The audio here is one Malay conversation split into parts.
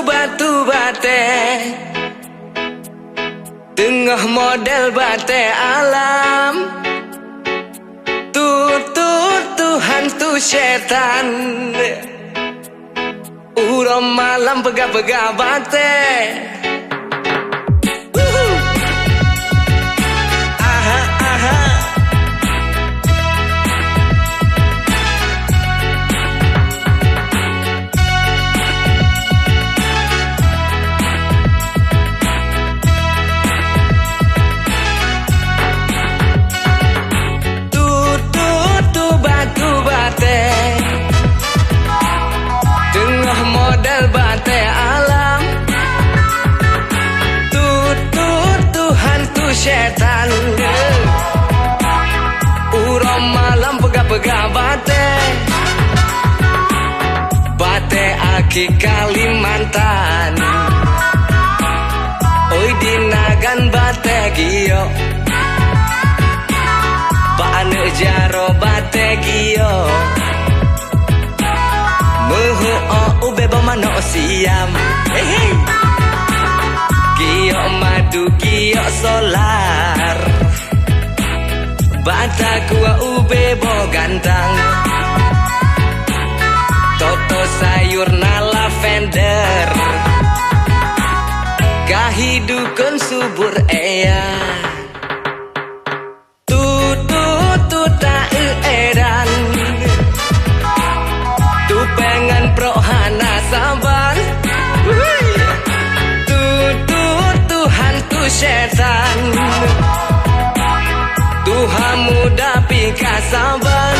batu bate, tengah model bate alam. Tu hantu setan, uram malam pegah-pegah bate. Tengah model bate alam. Tu hantu setan, uram malam pegah-pegah bate. Bate aki Kalimantan, oi dinagan bate gio. Paane jaro bate gio. Muhu ube bamano siam. Hey. Gio madu gio solar. Bata gua ube bo gantang. Toto sayur na lavender. Kahidukun subur eya. Tu tak edan. Tu pengen prohana saban. Tu hantu setan. Tuhan muda pika saban.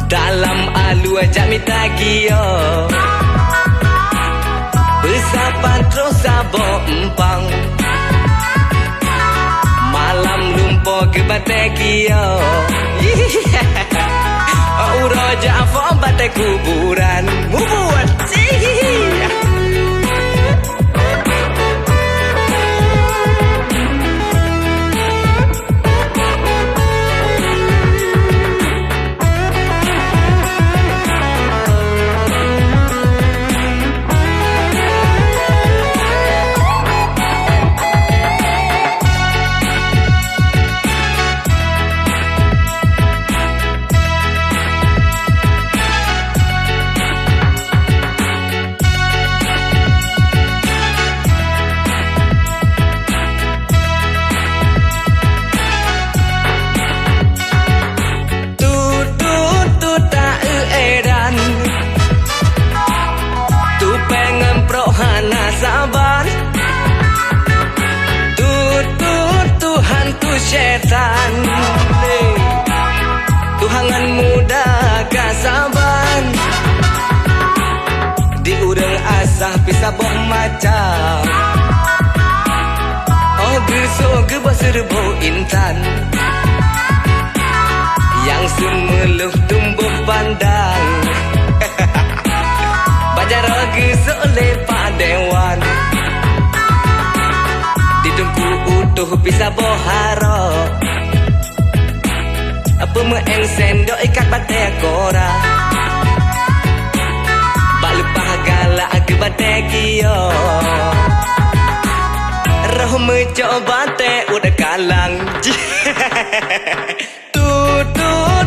Dalam alu jami tagio. Besapan terus sabo empang. Malam lumpo ke bategio. Roja afo bate kuburan. Mubuat sih. Sabar. Tu hantu setan. Tuhangan muda kasaban. Di urang asah pisah bok macam. Oh geso gebasirbo intan. Yang semeluh tumbuh pandang. Bajar geso lepak dewan. Didengku utuh bisa boharo. Apa meen sendok ikat bate kora. Balupah galak ke bate gio. Roh mencoba te udah kalang.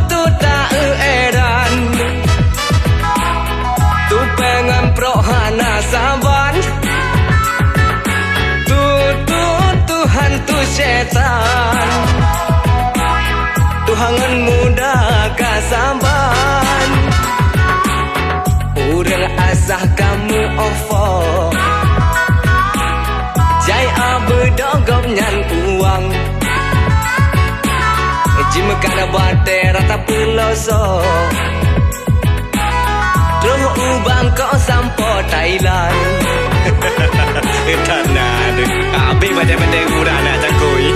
Tu tak edan. Tu pengen prohana saban. Tu hantu setan. Tuhangan muda kasaban. Urang asah kamu ofo. Jai abu dogop nyan uang. Jim kana bate rata peloso. Terus ubang kau sampo Thailand. Tanah, habis macam-macam kurang nak cakui.